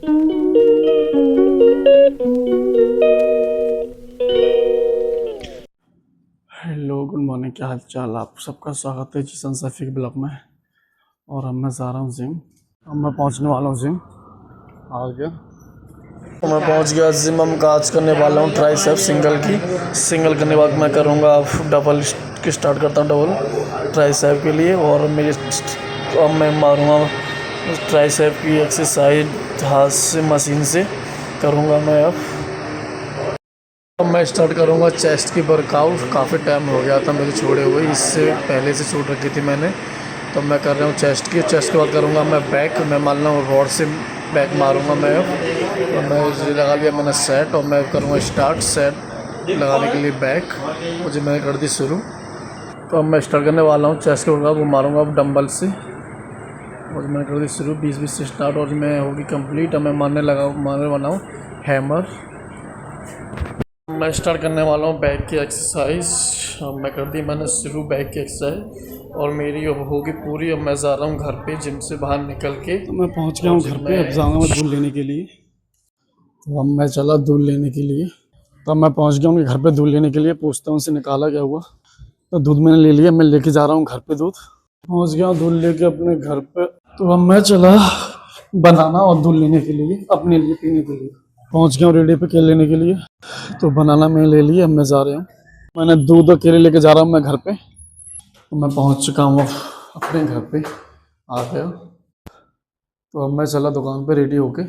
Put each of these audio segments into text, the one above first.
Hello, good morning. क्या हाल चाल? आप सबका स्वागत है जीसन सैफी के ब्लॉग में। और अब मैं जा रहा हूँ जिम। अब मैं पहुँचने वाला हूँ जिम। आ गया तो मैं पहुँच गया जिम। हम आज करने वाला हूँ ट्राइसेप सिंगल करने के बाद मैं करूँगा डबल की स्टार्ट करता हूँ डबल ट्राइसेप के लिए। और अब मैं मारूँगा ट्राइसेप की एक्सरसाइज हाथ से मशीन से करूँगा मैं। अब मैं स्टार्ट करूँगा चेस्ट की वर्कआउट। काफ़ी टाइम हो गया था मुझे छोड़े हुए, इससे पहले से छूट रखी थी मैंने। तो मैं कर रहा हूँ चेस्ट के बाद करूँगा मैं बैक। मैं मान रहा हूँ रॉड से बैक मारूँगा मैं। और मैं लगा लिया मैंने सेट, और मैं करूँगा स्टार्ट सेट लगाने के लिए बैक। मुझे मैंने कर दी शुरू। तो अब मैं स्टार्ट करने वाला हूँ चेस्ट के वर्कआउट। वो मारूँगा अब डंबल से, और मैंने कर दी शुरू 20-20 से स्टार्ट, और मैं होगी कंप्लीट। अब मैं मारने वाला हूँ हैमर। मैं स्टार्ट करने वाला हूँ बैक की एक्सरसाइज। अब मैं कर दी मैंने शुरू बैक की एक्सरसाइज, और मेरी अब होगी पूरी। अब मैं जा रहा हूँ घर पे जिम से बाहर निकल के। तो मैं पहुँच गया हूँ घर पे। अब जाऊँगा मैं दूध लेने के लिए। तो अब मैं चला दूध लेने के लिए। तो अब मैं पहुँच गया हूँ घर पे दूध लेने के लिए। पूछता हूँ उनसे निकाला क्या हुआ। तो दूध मैंने ले लिया, मैं लेके जा रहा हूँ घर पे दूध। पहुँच गया हूँ दूध लेके अपने घर पे। तो अब मैं चला बनाना और दूध लेने के लिए, अपने लिए पीने के लिए। पहुँच गया हूँ रेडी पे केले लेने के लिए। तो बनाना मैं ले लिया। अब मैं जा रहा हूँ, मैंने दूध और केले लेके जा रहा हूँ मैं घर पे। तो मैं पहुँच चुका हूँ अपने घर पे, आ गया। तो अब मैं चला दुकान पे रेडी होके,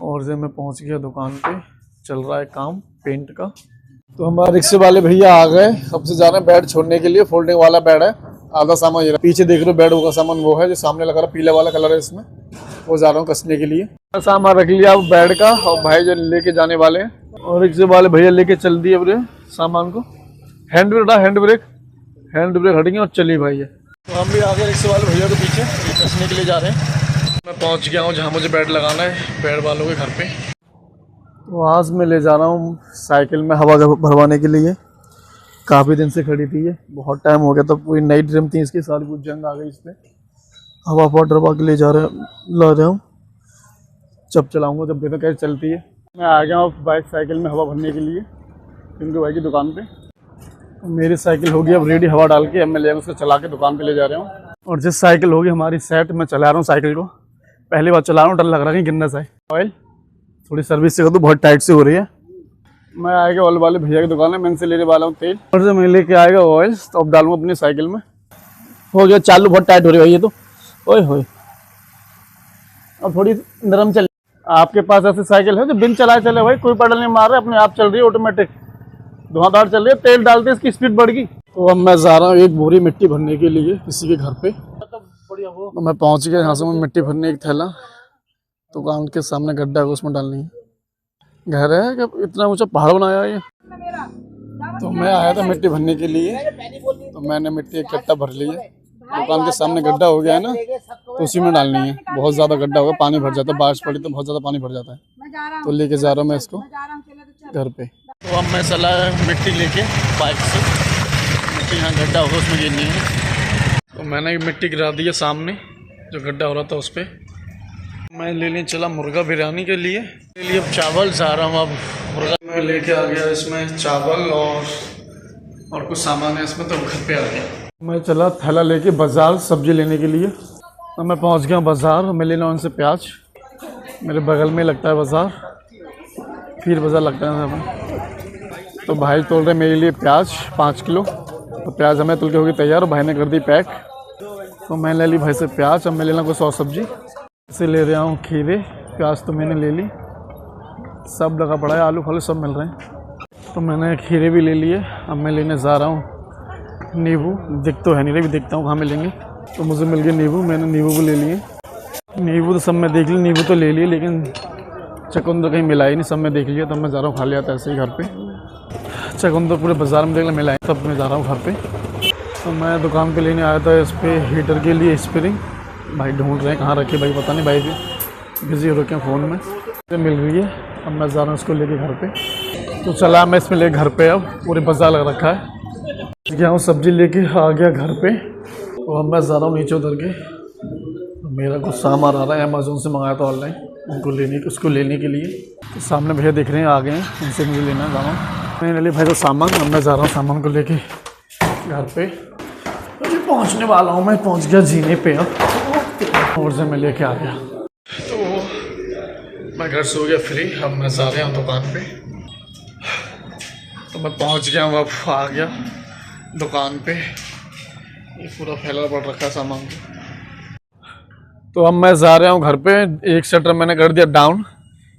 और जब मैं पहुँच गया दुकान पे, चल रहा है काम पेंट का। तो हमारे रिक्शे वाले भैया आ गए। सबसे जा रहे हैं बेड छोड़ने के लिए। फोल्डिंग वाला बेड है, आधा सामान ये पीछे देख रहे हो। बेड का सामान वो है जो सामने लगा रहा, पीले वाला कलर है इसमें। वो जा रहा हूँ कसने के लिए। सामान रख लिया बेड का, और भाई जो लेके जाने वाले हैं। और रिक्शे वाले भैया लेके चल दिए अपने सामान को। हैंड ब्रेक हटेंगे और चलिए भाई। तो हम भी आ गए रिक्शे वाले भैया के पीछे कसने के लिए जा रहे हैं। मैं पहुंच गया हूं जहां मुझे बेड लगाना है, बेड वालों के घर पे। तो आज मैं ले जा रहा हूं साइकिल में हवा भरवाने के लिए। काफ़ी दिन से खड़ी थी ये, बहुत टाइम हो गया। तो पूरी नई ड्रिम थी इसकी, सारी कुछ जंग आ गई इस पर। हवा भरवा के ले ला रहा हूँ। जब चलाऊँगा जब देखो कैसे चलती है। मैं आ गया हूँ बाइक साइकिल में हवा भरने के लिए क्योंकि भाई की दुकान पे। मेरी साइकिल होगी अब रेडी हवा डाल के। अब मैं ले उसको चला के दुकान पे ले जा रहा हूँ। और जिस साइकिल होगी हमारी सेट, मैं चला रहा हूँ साइकिल को। पहली बार चला रहा हूँ, डर लग रहा है कि गिरना चाहिए। ऑयल थोड़ी सर्विस से कर दूँ, बहुत टाइट से हो रही है। मैं आएगा ऑयल वाले भैया की दुकान है, मैं इनसे लेने वाला हूँ तेल। और से मैं लेके आएगा ऑयल, तो अब डालूंगा अपनी साइकिल में। हो गया चालू, बहुत टाइट हो रही है ये तो। ओए होए, अब थोड़ी नरम चल। आपके पास ऐसी साइकिल है जो बिन चलाए चले भाई, कोई पेडल नहीं मार रहा, अपने आप चल रही है, ऑटोमेटिक धुआंधार चल रही है। तेल डालते इसकी स्पीड बढ़ गई। तो अब मैं जा रहा हूँ एक बोरी मिट्टी भरने के लिए किसी के घर पे। तो मैं पहुंच गया यहाँ से। मैं मिट्टी भरने एक थैला दुकान के सामने गड्ढा है, उसमें डालनी है। घर है कि इतना ऊंचा पहाड़ बनाया है ये। तो मैं आया था मिट्टी भरने के लिए, तो मैंने मिट्टी एक कट्टा भर ली है। दुकान के सामने गड्ढा हो गया है ना, तो उसी में डालनी है। बहुत ज़्यादा गड्ढा होगा, पानी भर जाता है, बारिश पड़ी तो बहुत ज़्यादा पानी भर जाता है। तो लेके जा रहा हूँ मैं इसको घर पे। तो अब मैं चला मिट्टी लेके बाइक से। मिट्टी यहाँ गड्ढा होगा उसमें गिरनी है। तो मैंने मिट्टी गिरा दी है सामने जो गड्ढा हो रहा था उस पर। मैं लेने चला मुर्गा बिरयानी के लिए। अब चावल जा रहा हूँ। अब मुर्गा मैं लेके आ गया, इसमें चावल और कुछ सामान है इसमें, तो घर पे आ गया। मैं चला थैला लेके बाज़ार सब्जी लेने के लिए। तो मैं पहुंच गया बाज़ार। मैं लेना उनसे प्याज, मेरे बगल में लगता है बाज़ार, फिर बाज़ार लगता है हमें। तो भाई तोल रहे मेरे लिए प्याज 5 किलो। तो प्याज हमें तुल के होगी तैयार, और भाई ने कर दी पैक। तो मैं ले ली भाई से प्याज। अब मैं लेना कोई 100 सब्जी से ले रहा हूँ। खीरे प्याज तो मैंने ले ली, सब लगा पड़ा है, आलू फालू सब मिल रहे हैं। तो मैंने खीरे भी ले लिए। अब मैं लेने जा रहा हूँ नींबू। दिख तो है नहीं, भी देखता हूँ कहाँ मिलेंगे। तो मुझे मिल गए नींबू, मैंने नींबू भी ले लिए। नींबू तो सब मैं देख ली, नींबू तो ले लिए, लेकिन चकुंदर कहीं मिला ही नहीं। सब मैं देख लिया, तब मैं जा रहा हूँ, खा लिया था ऐसे ही घर पे। चकुंदर पूरे बाज़ार में देख लिया, मिला है, तब मैं जा रहा हूँ घर पे। तो मैं दुकान पे लेने आया था इस पर हीटर के लिए स्प्रिंग। भाई ढूंढ रहे हैं कहाँ रखे, भाई पता नहीं, भाई भी बिज़ी हो रखे हैं फ़ोन में। तो मिल रही है, अब मैं जा रहा हूँ उसको लेके घर पे। तो चला मैं इसमें ले घर पे। अब पूरे बाज़ार लग रखा है। गया हूँ सब्ज़ी लेके, आ गया घर पे। तो अब मैं जा रहा हूँ नीचे उतर के मेरा कुछ सामान आ रहा है, अमेजोन से मंगाया था ऑनलाइन, उसको लेने के लिए। तो सामने भैया दिख रहे हैं, आ गए हैं, उनसे मुझे लेना है सामान। मैंने ले भाई तो सामान, अब मैं जा रहा हूँ सामान को लेके घर पे। अभी पहुँचने वाला हूँ, मैं पहुँच गया जीने पे अब, और से मैं लेके आ गया। तो मैं घर से हो गया फ्री, अब मैं जा रहा हूँ दुकान पे। तो मैं पहुँच गया हूँ, अब आ गया दुकान पे। ये पूरा फैला पड़ रखा है सामान। तो अब मैं जा रहा हूँ घर पे। एक शटर मैंने कर दिया डाउन,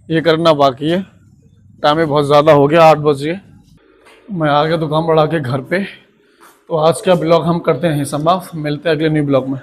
ये करना बाकी है। टाइम भी बहुत ज़्यादा हो गया, 8 बज गए। मैं आ गया दुकान बढ़ा के घर पे। तो आज का ब्लॉग हम करते हैं समाप्त, मिलते हैं अगले न्यू ब्लॉग में।